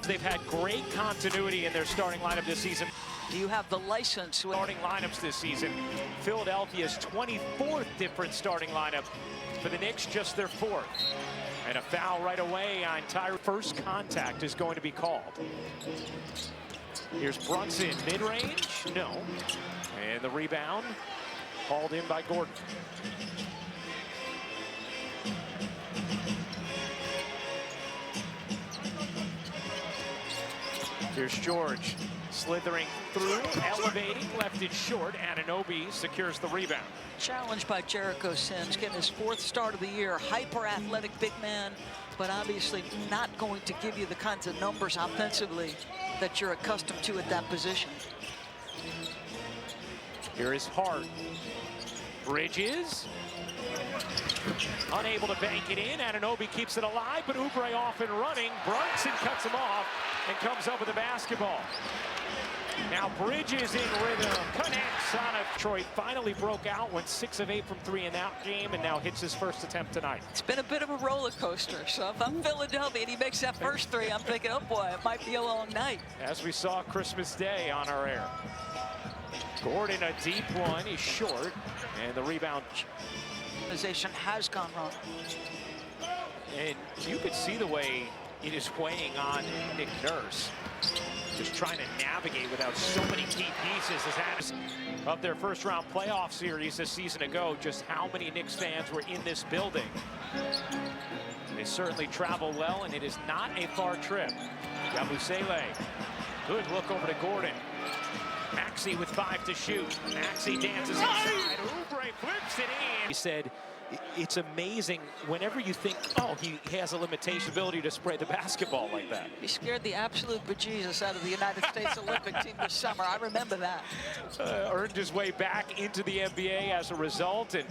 They've had great continuity in their starting lineup this season. Do you have the license? Starting lineups this season. Philadelphia's 24th different starting lineup. For the Knicks, just their 4th. And a foul right away on Tyrese. First contact is going to be called. Here's Brunson, mid-range, no. And the rebound, hauled in by Gordon. Here's George, slithering through, elevating, left it short. Anunoby secures the rebound. Challenged by Jericho Sims, getting his 4th start of the year. Hyper-athletic big man, but obviously not going to give you the kinds of numbers offensively that you're accustomed to at that position. Here is Hart. Bridges. Unable to bank it in. Anunoby keeps it alive, but Oubre off and running. Brunson cuts him off and comes up with the basketball. Now Bridges in rhythm, connects on it. Detroit finally broke out, went 6 of 8 from 3 in that game, and now hits his first attempt tonight. It's been a bit of a roller coaster, so if I'm Philadelphia and he makes that first 3, I'm thinking, oh boy, it might be a long night. As we saw Christmas Day on our air. Gordon, a deep one, he's short, and the rebound. Organization has gone wrong. And you could see the way it is weighing on Nick Nurse. Just trying to navigate without so many key pieces as of their first-round playoff series a season ago. Just how many Knicks fans were in this building? They certainly travel well, and it is not a far trip. Yabusele, good look over to Gordon. Maxey with 5 to shoot. Maxey dances inside. Oubre flips it in. He said, it's amazing whenever you think, oh, he has a limitation ability to spray the basketball like that. He scared the absolute bejesus out of the United States Olympic team this summer. I remember that. Earned his way back into the NBA as a result, and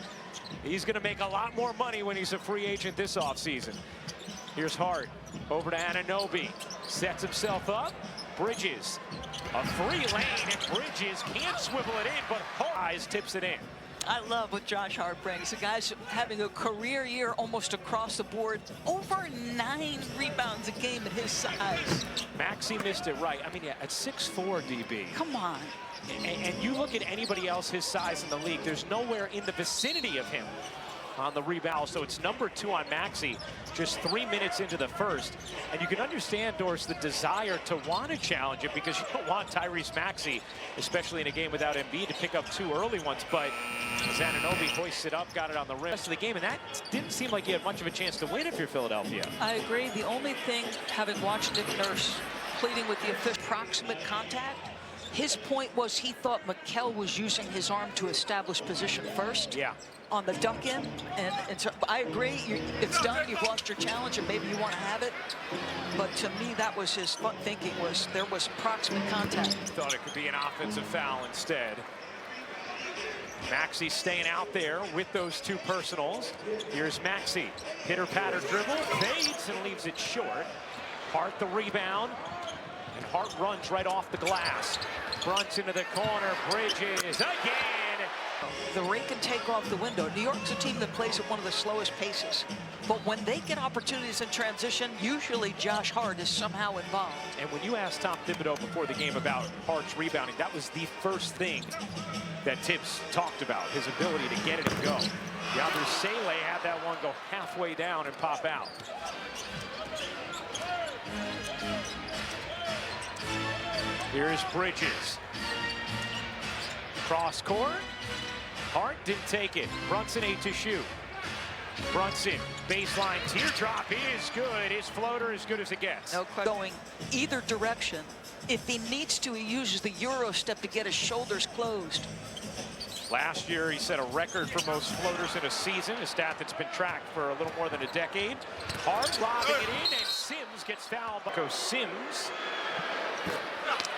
he's going to make a lot more money when he's a free agent this offseason. Here's Hart over to Anunoby. Sets himself up. Bridges. A free lane, and Bridges can't swivel it in, but Hart tips it in. I love what Josh Hart brings. The guy's having a career year almost across the board. Over 9 rebounds a game at his size. Maxey missed it right. I mean, yeah, at 6'4", DB. Come on. And you look at anybody else his size in the league, there's nowhere in the vicinity of him on the rebound. So it's number 2 on Maxey, just 3 minutes into the first. And you can understand, Doris, the desire to want to challenge it, because you don't want Tyrese Maxey, especially in a game without Embiid, to pick up 2 early ones. But as Anunoby hoists it up, got it on the rest of the game, and that didn't seem like he had much of a chance to win if you're Philadelphia. I agree. The only thing, having watched Nick Nurse pleading with the official proximate contact, his point was he thought Mikal was using his arm to establish position first. Yeah. On the duck in, and so I agree, it's done, you've lost your challenge, and maybe you want to have it, but to me that was his thinking, was there was proximate contact. Thought it could be an offensive foul instead. Maxey staying out there with those 2 personals. Here's Maxey, pitter-patter dribble, fades and leaves it short. Hart the rebound, and Hart runs right off the glass. Brunson into the corner, Bridges again. The rate can take off the window. New York's a team that plays at one of the slowest paces. But when they get opportunities in transition, usually Josh Hart is somehow involved. And when you asked Tom Thibodeau before the game about Hart's rebounding, that was the first thing that Tibbs talked about, his ability to get it and go. Yabusele had that one go halfway down and pop out. Here's Bridges. Cross court. Hart didn't take it. Brunson 8 to shoot. Brunson, baseline teardrop is good. His floater as good as it gets. No question. Going either direction. If he needs to, he uses the Euro step to get his shoulders closed. Last year, he set a record for most floaters in a season, a stat that's been tracked for a little more than a decade. Hart lobbing it in, and Sims gets fouled. Sims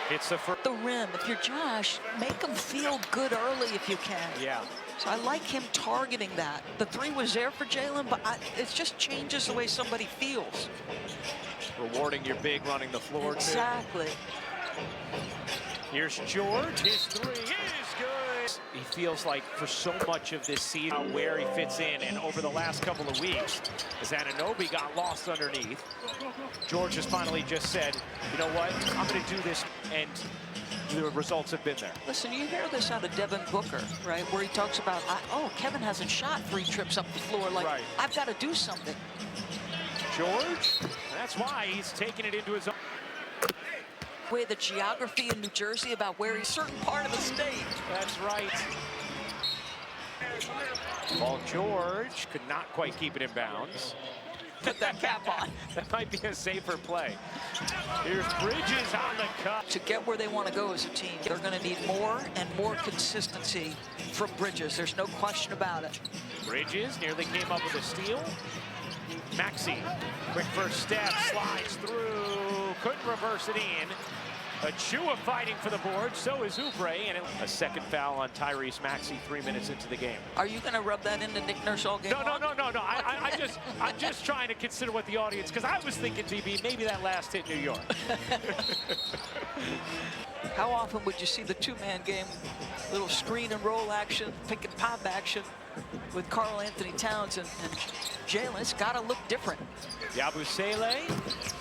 hits the rim. If you're Josh, make him feel good early if you can. Yeah. So I like him targeting that. The 3 was there for Jalen, but it just changes the way somebody feels. Rewarding your big running the floor, exactly. Too. Here's George. His 3 is good. He feels like for so much of this season where he fits in, and over the last couple of weeks, as Anunoby got lost underneath, George has finally just said, you know what, I'm going to do this, and the results have been there. Listen, you hear this out of Devin Booker, right, where he talks about, oh, Kevin hasn't shot 3 trips up the floor, like, right. I've got to do something. George, that's why he's taking it into his own. Way the geography in New Jersey about where he's certain part of the state. That's right. Well, George could not quite keep it in bounds. Put that cap on. That might be a safer play. Here's Bridges on the cut. To get where they want to go as a team, they're going to need more and more consistency from Bridges. There's no question about it. Bridges nearly came up with a steal. Maxey, quick first step, slides through, couldn't reverse it in. Achua fighting for the board, so is Oubre, and a second foul on Tyrese Maxey 3 minutes into the game. Are you going to rub that into Nick Nurse all game long? No. I'm just trying to consider what the audience, because I was thinking, DB, maybe that last hit New York. How often would you see the two-man game, little screen and roll action, pick and pop action with Karl Anthony Towns and Jalen? It's got to look different. Yabusele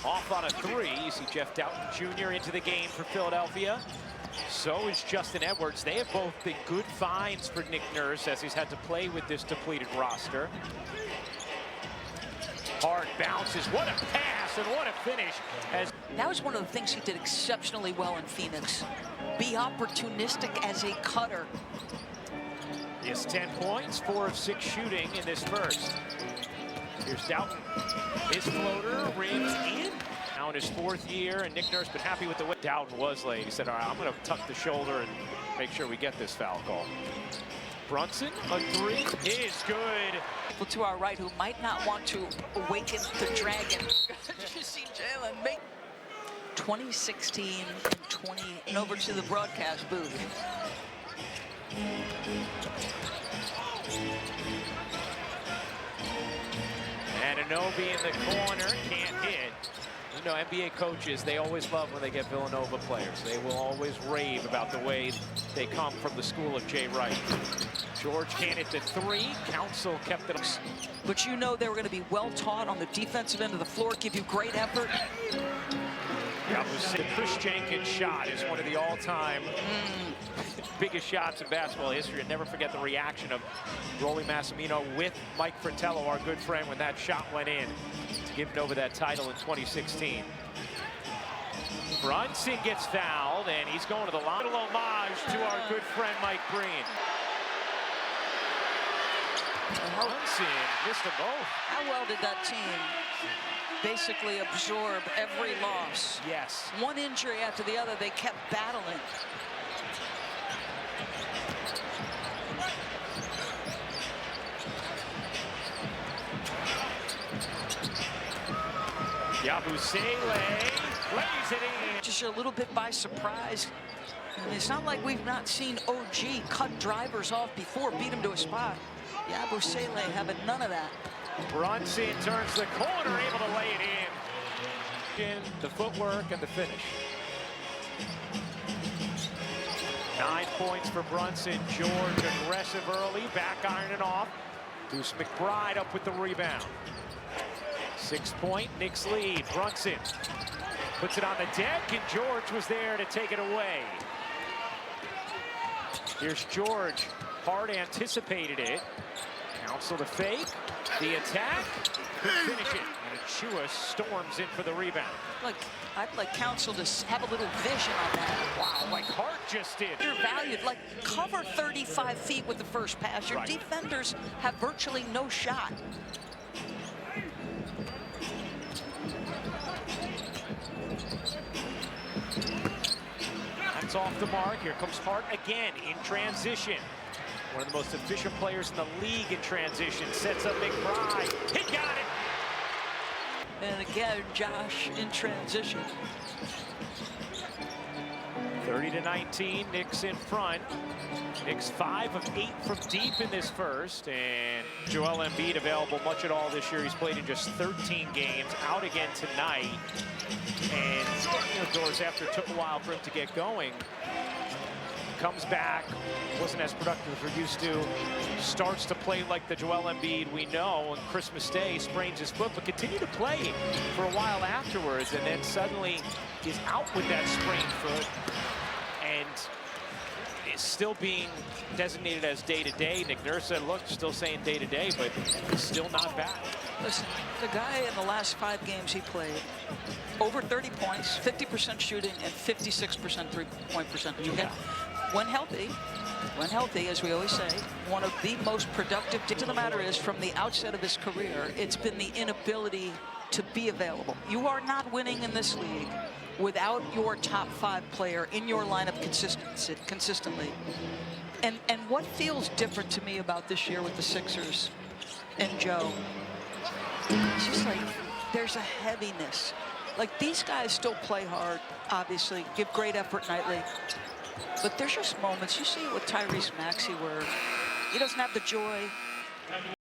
off on a 3. You see Jeff Doughton Jr. into the game for Philadelphia. So is Justin Edwards. They have both been good finds for Nick Nurse as he's had to play with this depleted roster. Hard bounces. What a pass and what a finish. That was one of the things he did exceptionally well in Phoenix. Be opportunistic as a cutter. He has 10 points, 4 of 6 shooting in this first. Here's Doughton. His floater rings in. Now in his 4th year, and Nick Nurse been happy with the way Doughton was late. He said, all right, I'm going to tuck the shoulder and make sure we get this foul call. Brunson, a 3 is good. People to our right who might not want to awaken the dragon. You see Jalen make 2016 and 20, and over to the broadcast booth. Anunoby in the corner, can't hit. You know, NBA coaches, they always love when they get Villanova players. They will always rave about the way they come from the school of Jay Wright. George can't hit the 3. Council kept it up. But you know they were going to be well taught on the defensive end of the floor, give you great effort. The Chris Jenkins shot is one of the all-time biggest shots in basketball history. And never forget the reaction of Rolly Massimino with Mike Fratello, our good friend, when that shot went in to give Nova that title in 2016. Brunson gets fouled, and he's going to the line. A little homage to our good friend Mike Breen. Brunson missed them both. How well did that team basically absorb every loss? Yes. One injury after the other, they kept battling. Yabusele plays it in. Just a little bit by surprise. And it's not like we've not seen OG cut drivers off before, beat him to a spot. Yabusele having none of that. Brunson turns the corner, able to lay it in. The footwork and the finish. 9 points for Brunson. George aggressive early, back ironing off. Deuce McBride up with the rebound. 6-point Knicks lead. Brunson puts it on the deck, and George was there to take it away. Here's George. Hard anticipated it. Council to fake. The attack. Finish it. And Achua storms in for the rebound. Look, I'd like Council to have a little vision on that. Wow, like Hart just did. You're valued. Like, cover 35 feet with the first pass. Your defenders have virtually no shot. That's off the mark. Here comes Hart again in transition. One of the most efficient players in the league in transition. Sets up McBride. He got it. And again, Josh in transition. 30-19, Knicks in front. Knicks 5 of 8 from deep in this first. And Joel Embiid available much at all this year. He's played in just 13 games, out again tonight. And doors after it took a while for him to get going. comes back, wasn't as productive as we're used to, starts to play like the Joel Embiid we know on Christmas Day, sprains his foot, but continued to play for a while afterwards, and then suddenly is out with that sprained foot and is still being designated as day-to-day. Nick Nurse said, look, still saying day-to-day, but still not back. Listen, the guy in the last 5 games he played, over 30 points, 50% shooting, and 56% three-point percentage. Yeah. When healthy, as we always say, one of the most productive. To the matter is, from the outset of his career, it's been the inability to be available. You are not winning in this league without your top 5 player in your lineup consistently. And what feels different to me about this year with the Sixers and Joe, it's just like there's a heaviness. Like, these guys still play hard, obviously, give great effort nightly. But there's just moments, you see it with Tyrese Maxey, where he doesn't have the joy.